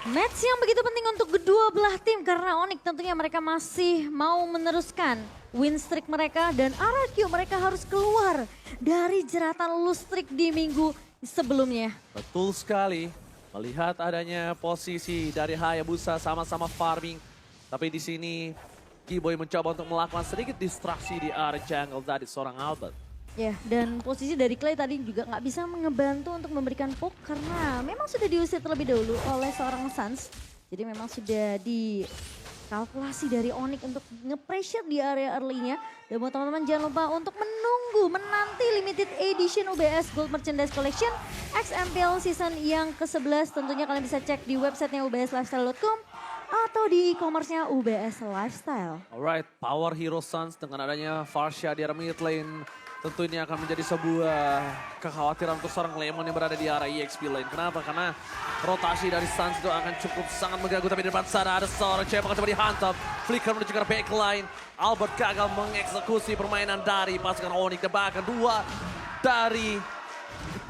Match yang begitu penting untuk kedua belah tim karena Onyx tentunya mereka masih mau meneruskan win streak mereka dan RRQ mereka harus keluar dari jeratan lose streak di minggu sebelumnya. Betul sekali. Melihat adanya posisi dari Hayabusa sama-sama farming. Tapi di sini Keyboy mencoba untuk melakukan sedikit distraksi di area jungle dari seorang Albert. Ya, dan posisi dari Clay tadi juga nggak bisa ngebantu untuk memberikan poke karena memang sudah diusir terlebih dahulu oleh seorang Suns. Jadi memang sudah dikalkulasi dari Onyx untuk nge-pressure di area early-nya. Dan buat teman-teman jangan lupa untuk menanti limited edition UBS Gold Merchandise Collection XMPL season yang ke-11. Tentunya kalian bisa cek di websitenya ubslifestyle.com atau di e-commerce-nya UBS Lifestyle. Alright, Power Hero Suns dengan adanya Farsha di area mid lane. Tentu ini akan menjadi sebuah kekhawatiran untuk seorang Lemon yang berada di area EXP lane. Kenapa? Karena rotasi dari Suns itu akan cukup sangat mengganggu. Tapi di depan sana ada seorang Cep akan coba dihantam. Flicker menuju ke backline. Albert gagal mengeksekusi permainan dari pasukan Onyx. Dan bahkan dua dari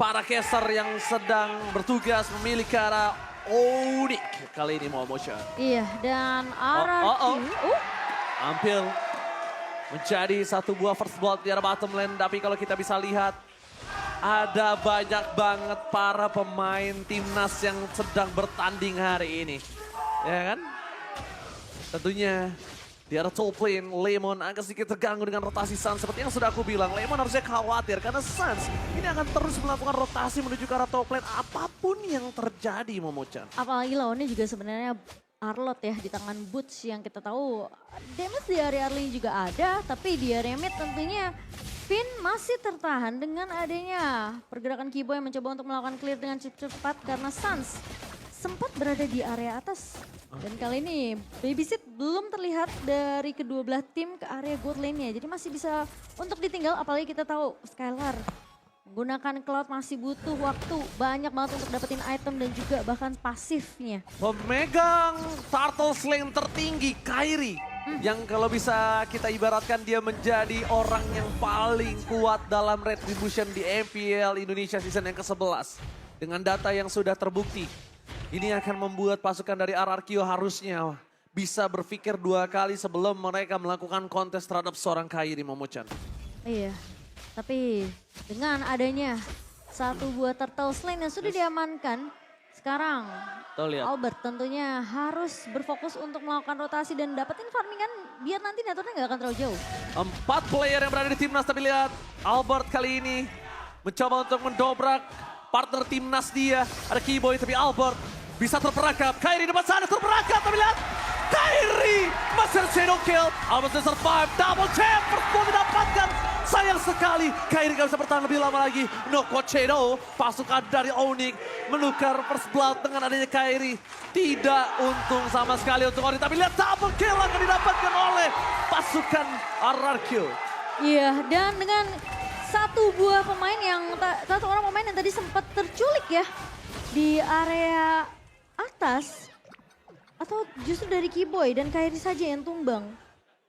para caster yang sedang bertugas memilih ke arah Onyx. Kali ini mau motion. Iya, dan RRQ. Hampir menjadi satu buah first blood di arah bottom lane. Tapi kalau kita bisa lihat, ada banyak banget para pemain timnas yang sedang bertanding hari ini. Ya kan? Tentunya di arah top lane, Lemon agak sedikit terganggu dengan rotasi Suns. Seperti yang sudah aku bilang, Lemon harusnya khawatir karena Suns ini akan terus melakukan rotasi menuju ke arah top lane. Apapun yang terjadi, Momochan. Apalagi lawannya juga sebenarnya Arlot ya di tangan Boots yang kita tahu damage di area early juga ada, tapi di area mid tentunya Finn masih tertahan dengan adanya pergerakan Keyboy yang mencoba untuk melakukan clear dengan cepat karena Suns sempat berada di area atas. Dan kali ini babysit belum terlihat dari kedua belah tim ke area gold lane-nya, jadi masih bisa untuk ditinggal apalagi kita tahu Skylar menggunakan Cloud masih butuh waktu banyak banget untuk dapetin item dan juga bahkan pasifnya. Pemegang Turtle Lane tertinggi, Kairi. Yang kalau bisa kita ibaratkan dia menjadi orang yang paling kuat dalam retribution di MPL Indonesia season yang ke-11. Dengan data yang sudah terbukti, ini akan membuat pasukan dari RRQ harusnya bisa berpikir dua kali sebelum mereka melakukan kontes terhadap seorang Kairi, Momochan. Iya. Tapi dengan adanya satu buah turtle lane yang sudah diamankan, sekarang Albert tentunya harus berfokus untuk melakukan rotasi dan dapetin farmingan biar nanti networknya nggak akan terlalu jauh. 4 player yang berada di timnas, tapi lihat Albert kali ini mencoba untuk mendobrak partner timnas dia. Ada Keyboy tapi Albert bisa terperangkap. Kairi depan sana terperangkap, tapi lihat Kairi masih shadow kill. Albert bisa survive, double tap, perform didapatkan. Sayang sekali, Kairi gak bisa bertahan lebih lama lagi. No Shadow, pasukan dari Onyx menukar first blood dengan adanya Kairi. Tidak untung sama sekali untuk Onyx, tapi lihat double kill akan didapatkan oleh pasukan RRQ. Iya, dan dengan satu buah pemain yang, satu orang pemain yang tadi sempat terculik ya di area atas. Atau justru dari Keyboy dan Kairi saja yang tumbang.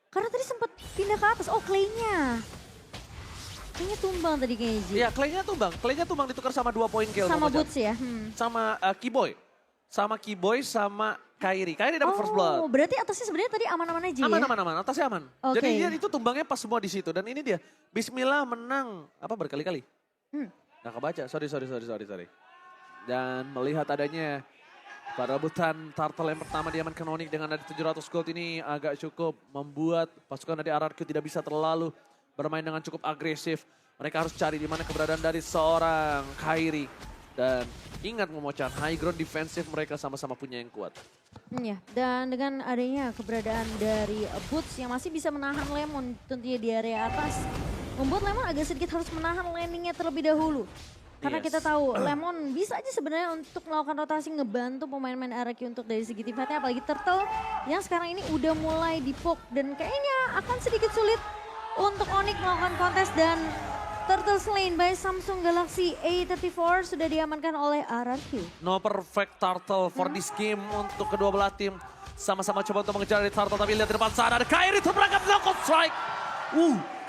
Karena tadi sempat pindah ke atas, oh Clay-nya. Kayaknya tumbang tadi kayaknya Ji. Iya, Clay-nya tumbang ditukar sama 2 poin kill. Sama Boots ya? Sama Keyboy. Sama Keyboy sama Kairi. Kairi dapat first blood. Oh, berarti atasnya sebenarnya tadi aman-aman aja ya? Aman, atasnya aman. Okay. Jadi dia itu tumbangnya pas semua di situ. Dan ini dia, Bismillah menang, berkali-kali. Nggak kebaca, sorry. Dan melihat adanya perebutan turtle yang pertama diamankan Onyx dengan ada 700 gold ini agak cukup membuat pasukan dari RRQ tidak bisa terlalu bermain dengan cukup agresif. Mereka harus cari di mana keberadaan dari seorang Kairi. Dan ingat Momochan, high ground defensif mereka sama-sama punya yang kuat. Iya, dan dengan adanya keberadaan dari Boots yang masih bisa menahan Lemon tentunya di area atas. Membuat Lemon agak sedikit harus menahan landingnya terlebih dahulu. Karena kita tahu Lemon bisa aja sebenarnya untuk melakukan rotasi ngebantu pemain-pemain RRQ untuk dari segi tim fightnya. Apalagi Turtle yang sekarang ini udah mulai dipok dan kayaknya akan sedikit sulit untuk Onyx melakukan kontes dan Turtle Slain by Samsung Galaxy A34 sudah diamankan oleh RRQ. No perfect Turtle for this game untuk kedua belah tim. Sama-sama coba untuk mengejar dari Turtle, tapi lihat di depan sana ada Kairi terperangkap knockout strike.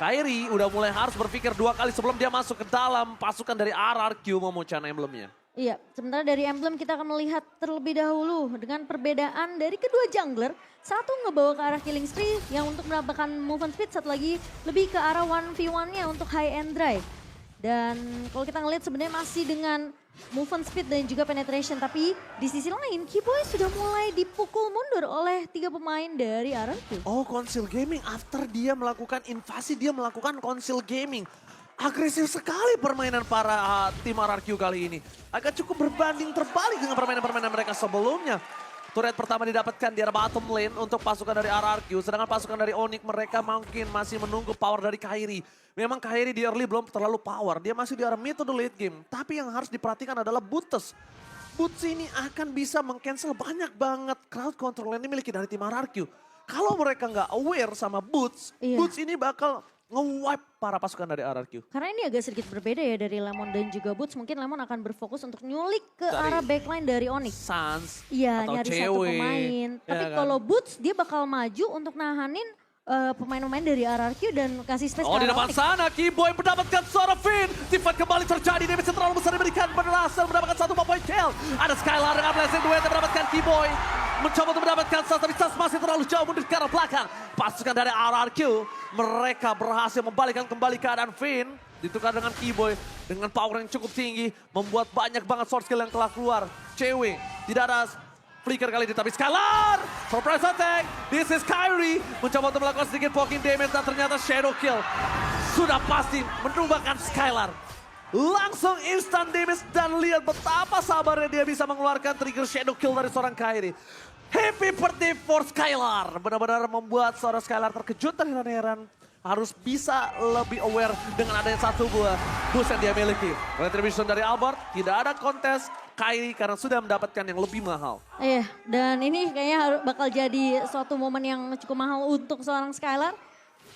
Kairi udah mulai harus berpikir dua kali sebelum dia masuk ke dalam pasukan dari RRQ Momochan emblemnya. Iya, sementara dari Emblem kita akan melihat terlebih dahulu dengan perbedaan dari kedua jungler. Satu ngebawa ke arah killing spree yang untuk mendapatkan movement speed, satu lagi lebih ke arah 1v1-nya untuk high end drive. Dan kalau kita ngelihat sebenarnya masih dengan movement speed dan juga penetration. Tapi di sisi lain Keyboy sudah mulai dipukul mundur oleh 3 pemain dari RRQ. Oh, Council Gaming after dia melakukan invasi, dia melakukan Council Gaming. Agresif sekali permainan para tim RRQ kali ini. Agak cukup berbanding terbalik dengan permainan-permainan mereka sebelumnya. Turret pertama didapatkan di arah bottom lane untuk pasukan dari RRQ. Sedangkan pasukan dari Onyx mereka mungkin masih menunggu power dari Kairi. Memang Kairi di early belum terlalu power. Dia masih di arah mid to the late game. Tapi yang harus diperhatikan adalah Boots. Boots ini akan bisa meng-cancel banyak banget crowd control yang dimiliki dari tim RRQ. Kalau mereka nggak aware sama Boots, Boots ini bakal nge-wipe para pasukan dari RRQ. Karena ini agak sedikit berbeda ya dari Lemon dan juga Boots. Mungkin Lemon akan berfokus untuk nyulik ke arah backline dari Onyx. Sans Iya, atau nyari cewek. satu pemain. Tapi kan? kalau Boots dia bakal maju untuk nahanin pemain-pemain dari RRQ dan kasih space Oh, ke di arah depan Onyx. sana Keyboy mendapatkan suara Finn. Teamfight kembali terjadi. Damage yang terlalu besar diberikan. Berhasil mendapatkan satu point kill. Ada Skylar dengan blessing duet yang mendapatkan Keyboy. Mencoba untuk mendapatkan Sans, tapi Sans masih terlalu jauh mundur ke arah belakang. Pasukan dari RRQ, mereka berhasil membalikkan kembali keadaan Finn. Ditukar dengan Keyboy, dengan power yang cukup tinggi. Membuat banyak banget sword skill yang telah keluar. Cewek, tidak ada flicker kali ini, tapi Skylar! Surprise attack! This is Kairi. Mencoba untuk melakukan sedikit poking damage dan ternyata shadow kill. Sudah pasti menumbangkan Skylar. Langsung instant damage dan lihat betapa sabarnya dia bisa mengeluarkan trigger shadow kill dari seorang Kairi. Happy birthday for Skylar. Benar-benar membuat seorang Skylar terkejut dan heran-heran. Harus bisa lebih aware dengan adanya satu buah boost yang dia miliki. Retribution dari Albert, tidak ada kontes Kairi karena sudah mendapatkan yang lebih mahal. Iya, dan ini kayaknya bakal jadi suatu momen yang cukup mahal untuk seorang Skylar.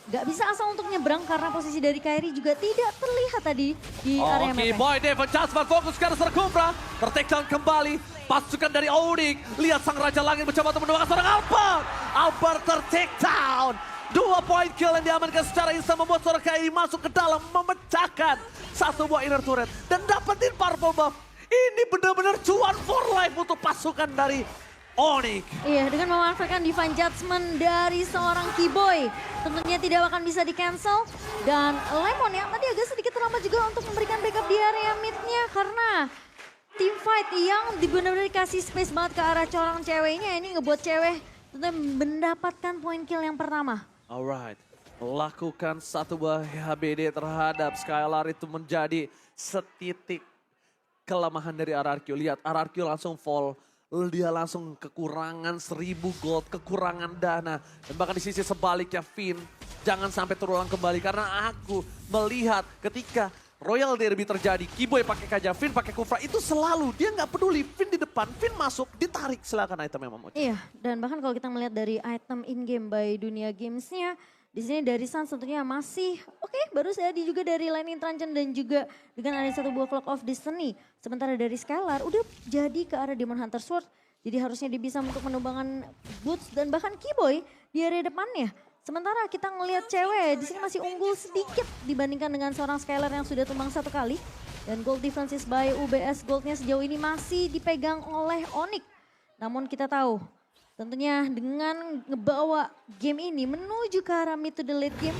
Gak bisa asal untuk nyebrang karena posisi dari Kairi juga tidak terlihat tadi di area map. Boy Devon Jasper fokus ke arah Serkumbra. Ter-take down kembali. Pasukan dari Onyx. Lihat sang Raja Langit mencoba untuk mendoakan seorang Albert. Albert ter-take down. 2 point kill yang diamankan secara instan membuat seorang Kairi masuk ke dalam. Memecahkan satu buah inner turret. Dan dapetin purple buff. Ini benar-benar cuan for life untuk pasukan dari Onyx. Iya, dengan memanfaatkan Divine Judgment dari seorang Keyboy. Tentunya tidak akan bisa di-cancel. Dan Lemon yang tadi agak sedikit terlambat juga untuk memberikan backup di area mid-nya. Karena team fight yang benar-benar dikasih space banget ke arah corang ceweknya. Ini ngebuat cewek tentunya mendapatkan point kill yang pertama. Alright, lakukan satu buah HBD terhadap Skylar itu menjadi setitik kelemahan dari RRQ. Lihat RRQ langsung fall. Dia langsung kekurangan 1000 gold, kekurangan dana. Dan bahkan di sisi sebaliknya Finn, jangan sampai terulang kembali. Karena aku melihat ketika Royal Derby terjadi, Keyboy pakai Kaja, Finn pakai Kufra, itu selalu dia nggak peduli. Finn di depan, Finn masuk, ditarik silakan item yang mau. Iya, dan bahkan kalau kita melihat dari item in-game by Dunia Games-nya, di sini dari Sans tentunya masih oke, baru saja juga dari Lightning Transcend dan juga dengan ada satu buah Clock of Destiny. Sementara dari Skylar udah jadi ke arah Demon Hunter Sword. Jadi harusnya dia bisa untuk menumbangkan Boots dan bahkan Keyboy di area depannya. Sementara kita ngelihat cewek di sini masih unggul sedikit dibandingkan dengan seorang Skylar yang sudah tumbang satu kali. Dan gold differences by UBS goldnya sejauh ini masih dipegang oleh Onyx. Namun kita tahu tentunya dengan ngebawa game ini menuju ke arah mid to the late game.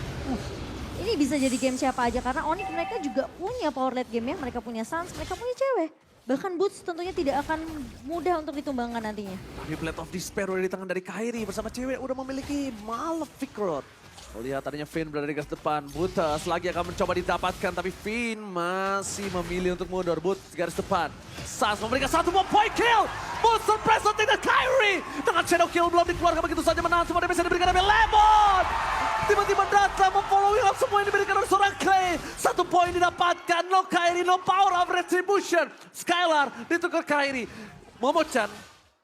Ini bisa jadi game siapa aja karena Onyx mereka juga punya power late game ya. Mereka punya Sans, mereka punya cewek. Bahkan Boots tentunya tidak akan mudah untuk ditumbangkan nantinya. Tapi Blade of Despair udah di tangan dari Kairi bersama cewek udah memiliki Malefic Rod. Lihat tadinya Finn berada di garis depan, Butas lagi akan mencoba didapatkan tapi Finn masih memilih untuk mundur. Boots di garis depan, Sans memberikan satu more point kill. Boots surprise shotting dan Kairi dengan shadow kill belum dikeluarkan begitu saja menahan semua damage yang diberikan oleh Lemon. Tiba-tiba datang memfollowing up semua yang diberikan oleh seorang Clay. 1 poin didapatkan, no Kairi, no power of retribution. Skylar ditukar Kairi. Momochan,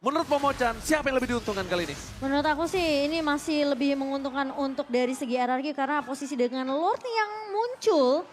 menurut Momochan siapa yang lebih diuntungkan kali ini? Menurut aku sih ini masih lebih menguntungkan untuk dari segi RRQ karena posisi dengan Lord yang muncul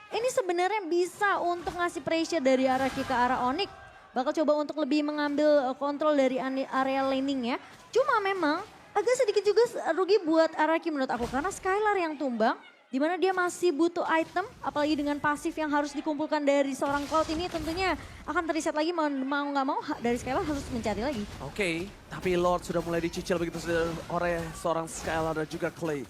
ini sebenarnya bisa untuk ngasih pressure dari RRQ ke arah Onyx. Bakal coba untuk lebih mengambil kontrol dari area laning ya. Cuma memang agak sedikit juga rugi buat RRQ menurut aku karena Skylar yang tumbang Dimana dia masih butuh item, apalagi dengan pasif yang harus dikumpulkan dari seorang Cloud ini tentunya akan terreset lagi mau nggak mau dari Skylar harus mencari lagi. Oke, tapi Lord sudah mulai dicicil begitu oleh seorang Skylar dan juga Clay.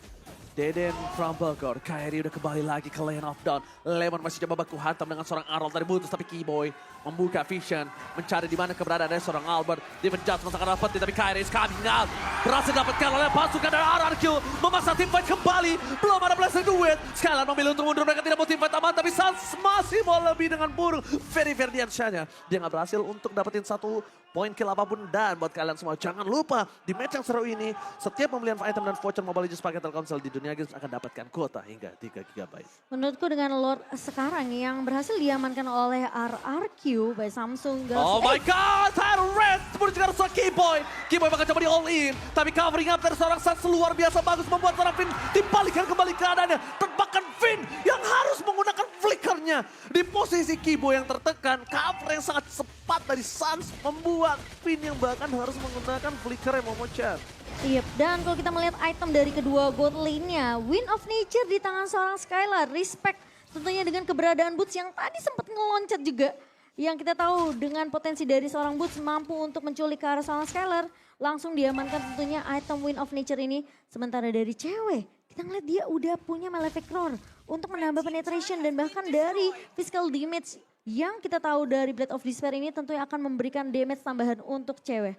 Deden from Bogor, Kairi udah kembali lagi ke lane of down. Lemon masih coba baku hantam dengan seorang Arnold dari Butus, tapi Keyboy membuka vision, mencari di mana keberadaan dari seorang Albert. Dia menjatuhkan sangat rapat, tapi Kairi is coming out. Berhasil dapatkan oleh pasukan dari RRQ, memaksa tim fight kembali. Belum ada blessing duet. Skylar memilih untuk mundur, mereka tidak mau tim fight aman, tapi Suns masih mau lebih dengan burung. Very Verdiansyah-nya. Dia nggak berhasil untuk dapetin satu poin kill apapun. Dan buat kalian semua jangan lupa di match yang seru ini setiap pembelian item dan voucher Mobile Legends pakai Telkomsel di Dunia Games akan dapatkan kuota hingga 3 GB. Menurutku dengan Lord sekarang yang berhasil diamankan oleh RRQ by Samsung Galaxy. Oh my god, Tyron Red seperti juga seorang Keyboy. Keyboy bakal coba di all in, tapi covering up dari seorang Suns luar biasa bagus membuat seorang Finn dibalikan kembali keadaannya. Tebakan Finn yang harus menggunakan flickernya di posisi Keyboy yang tertekan. Cover yang sangat cepat dari Suns membuat Finn yang bahkan harus menggunakan flicker yang Momo-chan. Yep, dan kalau kita melihat item dari kedua gold lane-nya, Wind of Nature di tangan seorang Skylar. Respect tentunya dengan keberadaan Boots yang tadi sempat ngeloncat juga. Yang kita tahu dengan potensi dari seorang Boots mampu untuk menculik ke arah seorang Skylar. Langsung diamankan tentunya item Wind of Nature ini. Sementara dari cewek, kita ngeliat dia udah punya Malefic Roar untuk menambah penetration dan bahkan dari physical damage yang kita tahu dari Blade of Despair ini tentunya akan memberikan damage tambahan untuk cewek.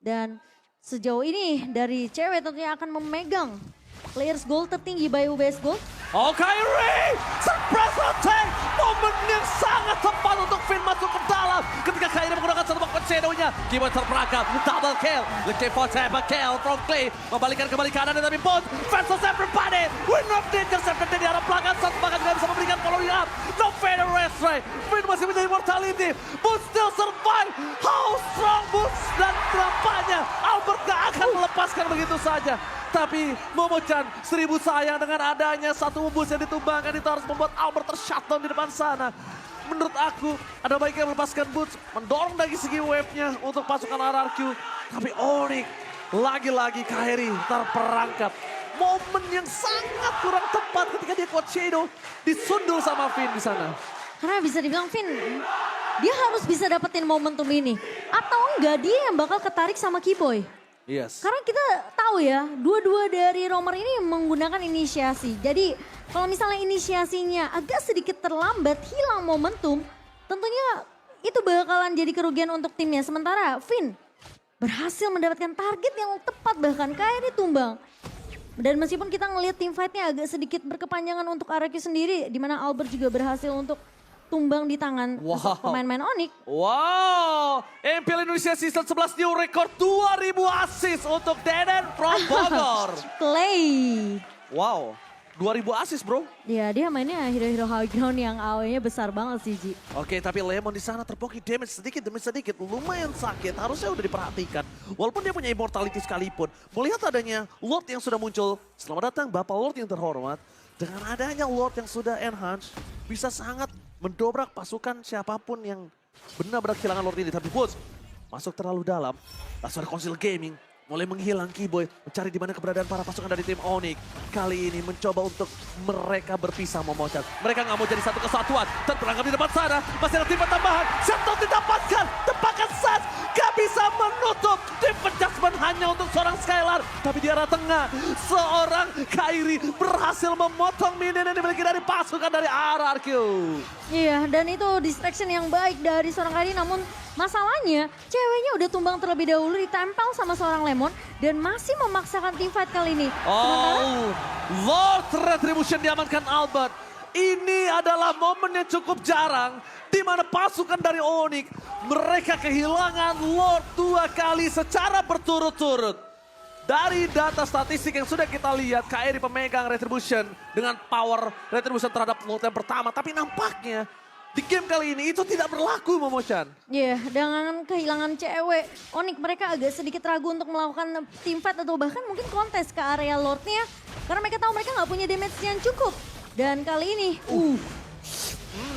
Dan sejauh ini dari cewek tentunya akan memegang players gold tertinggi by UBS Gold. Oh Kairi, surprise attack, momen yang sangat tepat untuk Finn masuk ke dalam. Ketika Kairi menggunakan satu bakwan shadow-nya, Keyboy terperangkap, double kill. Looking for tap kill from Clay, membalikan kembali kanan tapi Bones, fans of everybody. Wind of Nature seperti di arah belakang, satu bahkan juga bisa memberikan following up. No fader rest right, Finn masih menjadi mortality. Bones still survive, how strong Bones dan tampaknya Albert gak akan melepaskan begitu saja. Tapi Momo-chan 1000 sayang dengan adanya satu bus yang ditumbangkan itu harus membuat Albert tershutdown di depan sana. Menurut aku ada baiknya melepaskan Boots, mendorong dari segi wave-nya untuk pasukan RRQ. Tapi Onyx lagi-lagi Kairi terperangkap. Momen yang sangat kurang tepat ketika dia quad shadow disundul sama Finn di sana. Karena bisa dibilang Finn, dia harus bisa dapetin momentum ini. Atau enggak dia yang bakal ketarik sama Keyboy. Yes. Karena kita tahu ya, dua-dua dari roamer ini menggunakan inisiasi. Jadi kalau misalnya inisiasinya agak sedikit terlambat, hilang momentum, tentunya itu bakalan jadi kerugian untuk timnya. Sementara Finn berhasil mendapatkan target yang tepat, bahkan Kairi tumbang. Dan meskipun kita ngelihat tim fight-nya agak sedikit berkepanjangan untuk RRQ sendiri, di mana Albert juga berhasil untuk tumbang di tangan pemain-pemain Onyx. Wow, MPL Indonesia Season 11 new record 2000 assist untuk Deden from Bogor. Clay. Wow, 2000 assist bro. Ya dia mainnya hero-hero high ground yang AOE-nya besar banget sih Ji. Oke, tapi Lemon di sana terpoki damage sedikit demi sedikit, lumayan sakit, harusnya udah diperhatikan. Walaupun dia punya immortality sekalipun, melihat adanya Lord yang sudah muncul, selamat datang Bapak Lord yang terhormat. Dengan adanya Lord yang sudah enhance, bisa sangat mendobrak pasukan siapapun yang benar-benar kehilangan Lord ini. Tapi Boots masuk terlalu dalam, langsung ada Konsil Gaming. Mulai menghilang Keyboy, mencari di mana keberadaan para pasukan dari tim Onyx. Kali ini mencoba untuk mereka berpisah Momo-chan. Mereka nggak mau jadi satu kesatuan. Terperangkap di depan sana, masih ada tim tambahan. Shutdown didapatkan, tebakan Suns gak bisa menutup. Tim adjustment hanya untuk seorang Skylar. Tapi di arah tengah, seorang Kairi berhasil memotong minion yang dimiliki dari pasukan dari RRQ. Iya, dan itu distraction yang baik dari seorang Kairi, namun masalahnya ceweknya udah tumbang terlebih dahulu, ditempel sama seorang Lemon dan masih memaksakan team fight kali ini. Oh, Lord Retribution diamankan Albert. Ini adalah momen yang cukup jarang di mana pasukan dari Onyx mereka kehilangan Lord 2 kali secara berturut-turut. Dari data statistik yang sudah kita lihat, Kairi pemegang Retribution dengan power Retribution terhadap Lord yang pertama. Tapi nampaknya di game kali ini itu tidak berlaku Momo-chan. Iya, dengan kehilangan cewek, Onyx mereka agak sedikit ragu untuk melakukan team fight atau bahkan mungkin kontes ke area Lordnya. Karena mereka tahu mereka nggak punya damage yang cukup. Dan kali ini,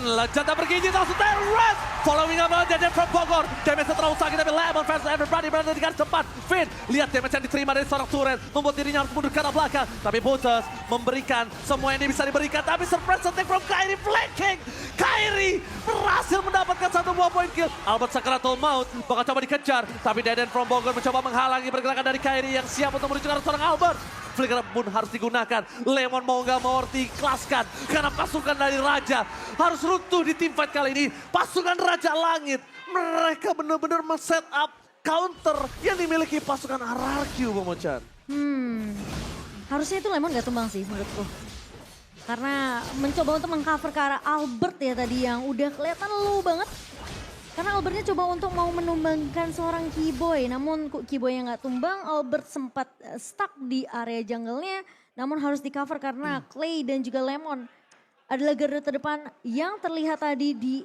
Legenda bergigi langsung terus. Following up Deden from Bogor. Damage terlalu sakit tapi Lemon fans everybody berada di garis depan. Finn, lihat damage yang diterima dari seorang turret. Membuat dirinya harus mundur ke arah belakang. Tapi Butters memberikan semua yang bisa diberikan. Tapi surprise attack from Kairi flanking. Kairi berhasil mendapatkan satu buah point kill. Albert Sakratul Maut bakal coba dikejar. Tapi Deden from Bogor mencoba menghalangi pergerakan dari Kairi yang siap untuk menuju ke arah seorang Albert. Flicker pun harus digunakan. Lemon mau nggak mau harus diikhlaskan. Karena pasukan dari Raja harus runtuh di team fight kali ini. Pasukan Raja Langit. Mereka benar-benar men-set up counter yang dimiliki pasukan RRQ, Momochan. Harusnya itu Lemon gak tumbang sih menurutku. Karena mencoba untuk mengcover ke arah Albert ya tadi yang udah kelihatan low banget. Karena Albertnya coba untuk mau menumbangkan seorang Keyboy. Namun Keyboy yang gak tumbang, Albert sempat stuck di area jungle-nya. Namun harus di cover karena Clay dan juga Lemon adalah garda terdepan yang terlihat tadi di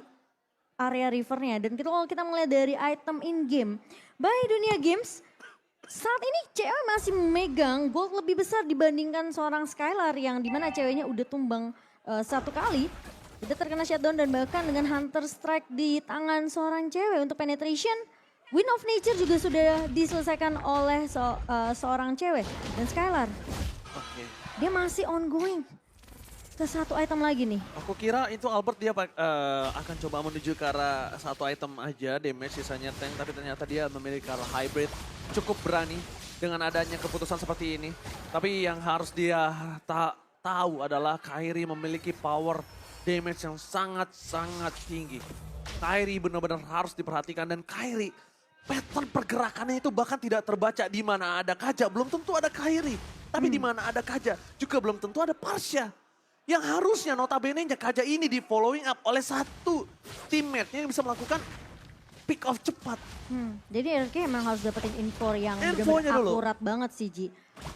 area rivernya. Dan kalau kita melihat dari item in-game, by Dunia Games, saat ini cewek masih memegang gold lebih besar dibandingkan seorang Skylar yang dimana ceweknya udah tumbang satu kali. Udah terkena shutdown dan bahkan dengan Hunter Strike di tangan seorang cewek untuk penetration. Wind of Nature juga sudah diselesaikan oleh seorang cewek. Dan Skylar, dia masih ongoing ke satu item lagi nih. Aku kira itu Albert dia akan coba menuju ke arah satu item aja, damage sisanya tank. Tapi ternyata dia memiliki arah hybrid. Cukup berani dengan adanya keputusan seperti ini. Tapi yang harus dia tahu adalah Kairi memiliki power damage yang sangat-sangat tinggi. Kairi benar-benar harus diperhatikan dan Kairi pattern pergerakannya itu bahkan tidak terbaca di mana ada Kaja. Belum tentu ada Kairi, tapi di mana ada Kaja juga belum tentu ada Parsha. Yang harusnya notabene-nya Kaja ini di following up oleh satu teammate-nya yang bisa melakukan pick off cepat. Jadi RRQ emang harus dapetin info yang Infonya benar-benar dulu. akurat banget sih Ji.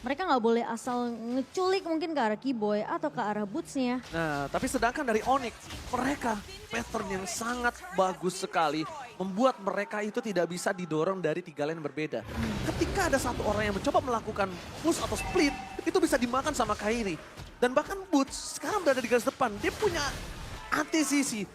Mereka nggak boleh asal ngeculik mungkin ke arah Keyboy atau ke arah Boots-nya. Nah, tapi sedangkan dari Onyx, mereka pattern yang sangat bagus sekali. Membuat mereka itu tidak bisa didorong dari tiga lane berbeda. Ketika ada satu orang yang mencoba melakukan push atau split, itu bisa dimakan sama Kairi. Dan bahkan Boots sekarang berada di garis depan, dia punya anti-sisi.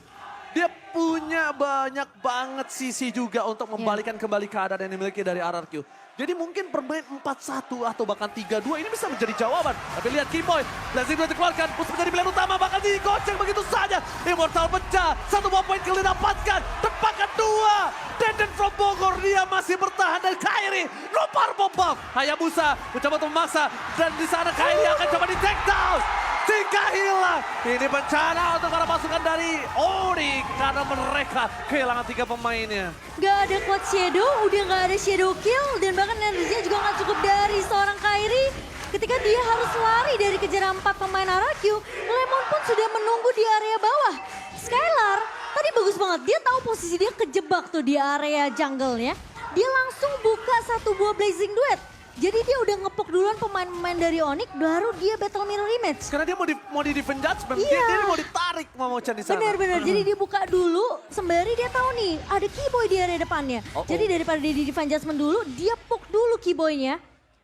Dia punya banyak banget sisi juga untuk membalikan kembali keadaan yang dimiliki dari RRQ. Jadi mungkin bermain 4-1 atau bahkan 3-2 ini bisa menjadi jawaban. Tapi lihat Keyboy, Blazing Blade dikeluarkan, Push menjadi pilihan utama, bahkan digoceng begitu saja. Immortal pecah, satu buah poin kill didapatkan, tempat kedua. Deden from Bogor, dia masih bertahan dan Kairi, no purple buff. Hayabusa mencoba untuk memaksa, dan di sana Kairi akan coba di take down. Tika hilang. Ini bencana untuk para pasukan dari Onyx karena mereka kehilangan 3 pemainnya. Gak ada Cloud Shadow, udah gak ada Shadow Kill dan bahkan energinya juga gak cukup dari seorang Kairi. Ketika dia harus lari dari kejaran 4 pemain RRQ, Lemon pun sudah menunggu di area bawah. Skylar tadi bagus banget, dia tahu posisi dia kejebak tuh di area jungle-nya. Dia langsung buka satu buah Blazing Duet. Jadi dia udah ngepok duluan pemain-pemain dari Onyx, baru dia battle mirror image. Karena dia mau di defend judgment, Iya. dia mau ditarik Momochan di sana. Benar-benar, jadi dia buka dulu sembari dia tahu nih ada Keyboy di area depannya. Jadi daripada dia di defend judgment dulu, dia poke dulu Keyboy-nya.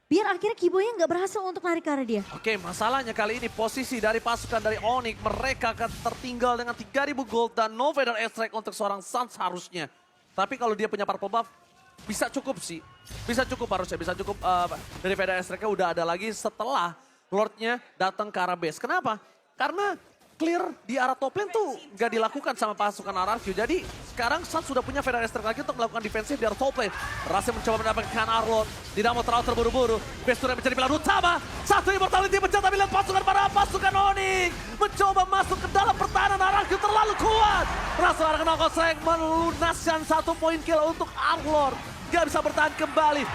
Biar akhirnya Keyboy-nya nggak berhasil untuk lari ke arah dia. Oke, masalahnya kali ini posisi dari pasukan dari Onyx, mereka akan tertinggal dengan 3.000 gold dan no feather extract untuk seorang Suns harusnya. Tapi kalau dia punya purple buff, bisa cukup sih. Bisa cukup harusnya, bisa cukup dari feather extract-nya udah ada lagi setelah Lord-nya datang ke arah base. Kenapa? Karena clear di arah top lane tuh gak dilakukan sama pasukan RRQ. Jadi sekarang Suns sudah punya feather extract lagi untuk melakukan defensif di arah top lane. Rasim mencoba mendapatkan Arlot. Tidak mau terlalu terburu-buru. Base Turret menjadi pilihan utama. Satu immortality pecah, tapi lihat pasukan Onyx mencoba masuk ke dalam pertahanan RRQ terlalu kuat. Langsung ada knockout strike melunaskan 1 poin kill untuk Arlot. Gak bisa bertahan kembali.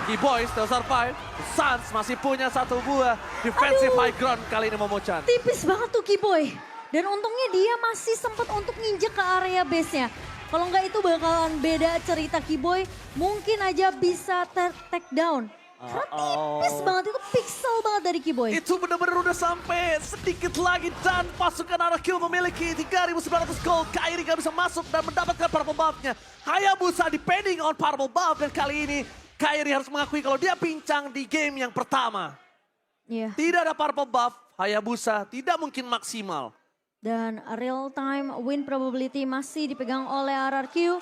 Keyboy still survive. Suns masih punya 1 buah defensive high ground kali ini Momochan. Tipis banget tuh Keyboy. Dan untungnya dia masih sempat untuk nginjek ke area base-nya. Kalau nggak itu bakalan beda cerita Keyboy. Mungkin aja bisa take down. Karena tipis banget, itu pixel banget dari Keyboy. Itu benar-benar udah sampai sedikit lagi dan pasukan RRQ memiliki 3.900 gold. Kairi gak bisa masuk dan mendapatkan purple buff-nya. Hayabusa depending on purple buff dan kali ini Kairi harus mengakui kalau dia pincang di game yang pertama. Iya. Tidak ada purple buff, Hayabusa tidak mungkin maksimal. Dan real time win probability masih dipegang oleh RRQ.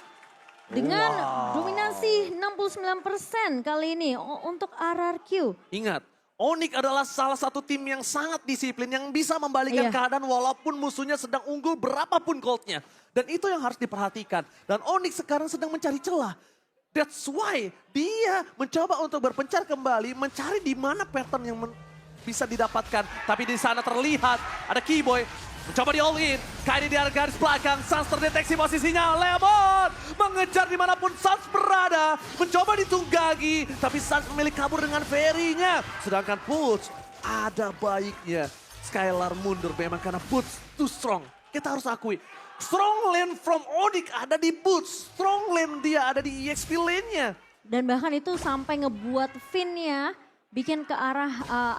Dengan dominasi 69% kali ini untuk RRQ. Ingat, Onyx adalah salah satu tim yang sangat disiplin, yang bisa membalikkan Iya. keadaan walaupun musuhnya sedang unggul berapapun goldnya. Dan itu yang harus diperhatikan. Dan Onyx sekarang sedang mencari celah. That's why dia mencoba untuk berpencar kembali, mencari di mana pattern yang bisa didapatkan. Tapi di sana terlihat ada Keyboy mencoba di all in. Kali di garis belakang, Suns terdeteksi posisinya. Lemon mengejar dimanapun Suns berada. Mencoba ditunggangi, tapi Suns memilih kabur dengan Ferry-nya. Sedangkan Boots ada baiknya. Skylar mundur memang karena Boots too strong. Kita harus akui, strong lane from Onyx ada di Boots. Strong lane dia ada di EXP lane-nya. Dan bahkan itu sampai ngebuat Finn-nya bikin ke arah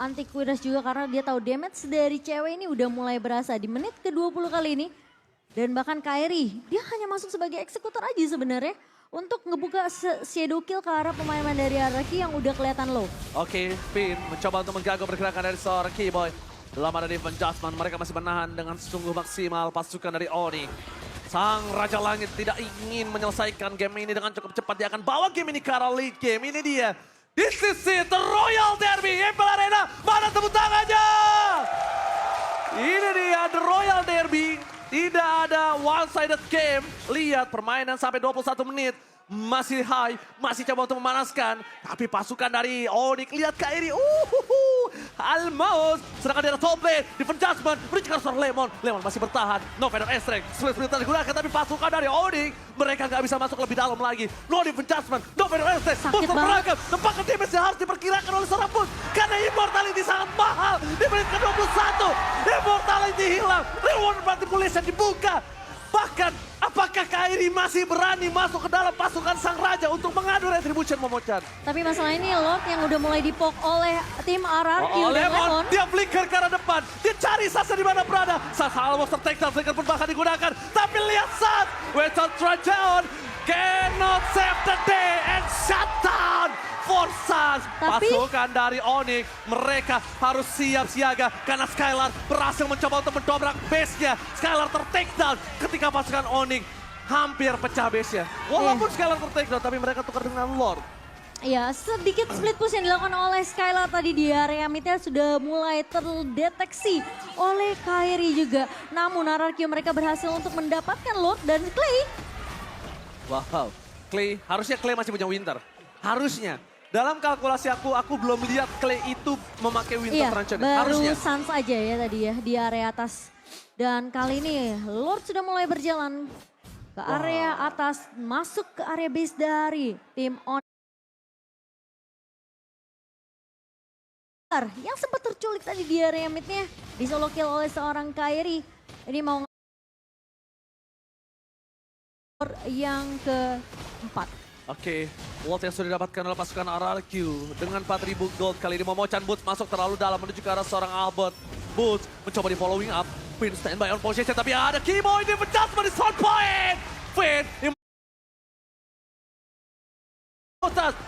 anti-Quidas juga karena dia tahu damage dari cewek ini udah mulai berasa di menit ke-20 kali ini. Dan bahkan Kairi, dia hanya masuk sebagai eksekutor aja sebenarnya untuk ngebuka shadow kill ke arah pemain dari Araki yang udah kelihatan low. Oke, Finn mencoba untuk mengganggu pergerakan dari seorang Keyboy. Dalam ada Defense Judgment, mereka masih menahan dengan sungguh maksimal pasukan dari Oni. Sang Raja Langit tidak ingin menyelesaikan game ini dengan cukup cepat. Dia akan bawa game ini ke arah lead game. Ini dia. This is it, the Royal Derby. Impel Arena, mana tepuk tangannya? Ini dia, the Royal Derby. Tidak ada one-sided game. Lihat permainan sampai 21 menit. Masih high, masih coba untuk memanaskan. Tapi pasukan dari Onyx, lihat Kairi. Almost. Sedangkan di top lane, Defense Judgment. Berikan seorang Lemon. Lemon masih bertahan. No Venom Estrek. Split digunakan, tapi pasukan dari Onyx. Mereka nggak bisa masuk lebih dalam lagi. No Defense Judgment. No Venom Estrek. Boots terperangkap. Tempatkan damage yang harus diperkirakan oleh seorang Boots. Karena Immortality sangat mahal. Di menit ke-21. Immortality hilang. Reward Manipulation dibuka. Bahkan, apakah Kairi masih berani masuk ke dalam pasukan Sang Raja untuk mengadu Retribution, Momochan? Tapi masalah ini Lord yang udah mulai dipok oleh tim RRQ dan Lemon. Dia flicker ke arah depan. Dia cari Sasa di mana berada. Sasa almost tertakedown, flicker pun bahkan digunakan. Tapi lihat Sas, Western Trajan cannot save the day and shut down for Sas. Tapi pasukan dari Onyx, mereka harus siap siaga karena Skylar berhasil mencoba untuk mendobrak base-nya. Skylar tertakedown ketika pasukan Onyx hampir pecah base-nya. Walaupun Skylar tertakedown, tapi mereka tukar dengan Lord. Ya, sedikit split push yang dilakukan oleh Skylar tadi di area midnya sudah mulai terdeteksi oleh Kairi juga. Namun RRQ mereka berhasil untuk mendapatkan Lord dan Clay. Wow, Clay, harusnya Clay masih punya Winter. Harusnya. Dalam kalkulasi aku belum lihat Clay itu memakai Winter Iya, Truncheon. baru Harusnya. Sans aja ya tadi ya di area atas. Dan kali ini Lord sudah mulai berjalan ke area atas, masuk ke area base dari tim On. Yang sempat terculik tadi di area midnya, di solo kill oleh seorang Kairi. Ini mau yang keempat. Oke, Lord yang sudah didapatkan oleh pasukan RRQ dengan 4.000 gold. Kali ini Momochan Boots masuk terlalu dalam menuju ke arah seorang Albert. Boots mencoba di following up. Finn standby on position, tapi ada Keyboy di adjustment di sound point. Finn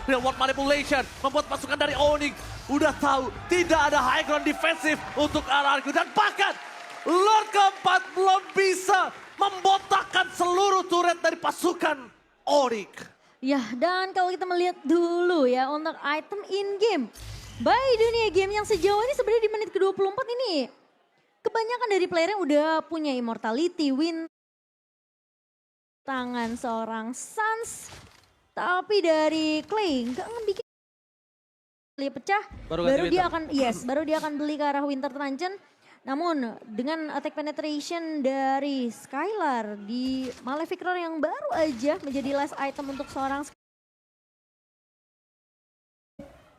Reward Manipulation membuat pasukan dari Onyx udah tahu tidak ada high ground defensif untuk RRQ. Dan bahkan Lord keempat belum bisa membotakkan seluruh turret dari pasukan Onyx. Ya, dan kalau kita melihat dulu ya untuk item in-game. By dunia game yang sejauh ini sebenarnya di menit ke-24 ini. Kebanyakan dari player yang udah punya Immortality, Win. Tangan seorang Sans. Tapi dari Clay nggak ngebikin dia pecah. Baru dia akan beli ke arah Winter Truncheon. Namun dengan attack penetration dari Skylar di Malefic Roar yang baru aja menjadi last item untuk seorang.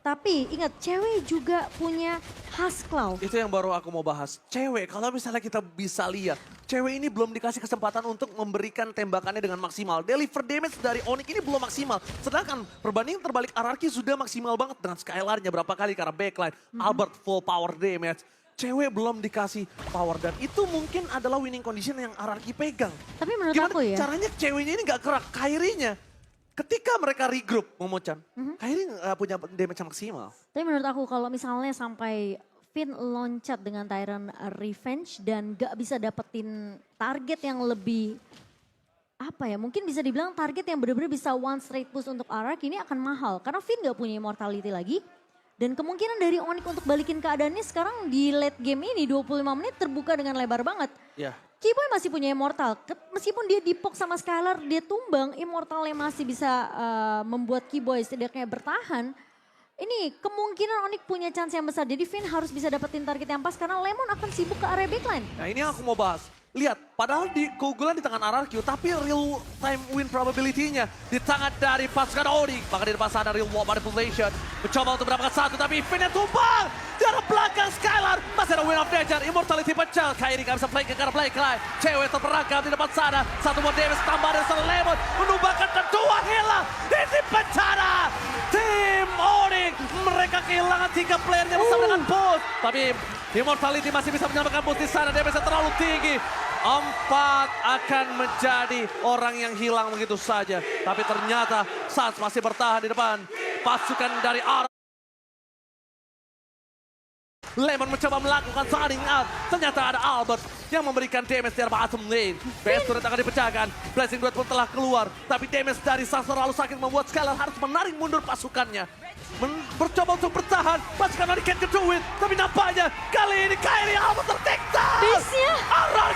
Tapi ingat cewek juga punya Huskclaw. Itu yang baru aku mau bahas. Cewek, kalau misalnya kita bisa lihat, cewek ini belum dikasih kesempatan untuk memberikan tembakannya dengan maksimal. Deliver damage dari Onyx ini belum maksimal. Sedangkan perbandingan terbalik RRQ sudah maksimal banget dengan Skylarnya berapa kali karena backline. Albert full power damage. Cewek belum dikasih power dan itu mungkin adalah winning condition yang RRQ pegang. Tapi menurut Gimana aku ya. caranya ceweknya ini gak kerak, Kairinya. Ketika mereka regroup, Momochan, Kairi gak punya damage yang maksimal. Tapi menurut aku kalau misalnya sampai Finn loncat dengan Tyrant Revenge dan gak bisa dapetin target yang lebih apa ya, mungkin bisa dibilang target yang benar-benar bisa one straight push untuk Arak ini akan mahal. Karena Finn gak punya immortality lagi. Dan kemungkinan dari Onyx untuk balikin keadaannya sekarang di late game ini 25 menit terbuka dengan lebar banget. Ya. Keyboy masih punya immortal, meskipun dia dipok sama Skylar, dia tumbang, immortalnya masih bisa membuat Keyboy setidaknya bertahan. Ini kemungkinan Onyx punya chance yang besar, jadi Finn harus bisa dapetin target yang pas karena Lemon akan sibuk ke area backline. Nah ini yang aku mau bahas. Lihat, padahal di keunggulan di tangan RRQ, tapi real time win probability-nya di tangan dari pasukan Onyx. Maka di depan sana real wall manipulation. Mencoba untuk mendapatkan satu, tapi Finn yang tumbang. Di arah belakang Skylar, masih ada win of nature, immortality pecah. Kairi gak bisa play ke arah play line. Cewek terperangkap di depan sana. Satu buat Davis, tambah dari sana Lemon. Menumbangkan kedua hilang. Ini bencana. Tim Onyx, mereka kehilangan 3 playernya bersama dengan Boost. Tapi immortality masih bisa menyelamatkan Boost di sana. Davis terlalu tinggi. 4 akan menjadi orang yang hilang begitu saja. Tapi ternyata Suns masih bertahan di depan pasukan dari Arak. Lemon mencoba melakukan signing out. Ternyata ada Albert yang memberikan damage dari bottom lane. PS turret akan dipecahkan. Blessing Duet pun telah keluar. Tapi damage dari Suns terlalu sakit membuat Skylar harus menarik mundur pasukannya. Bercoba untuk bertahan. Pasukan dari can't do it. Tapi nampaknya kali ini Kyrie Albert tertikta. Bisnya. RRQ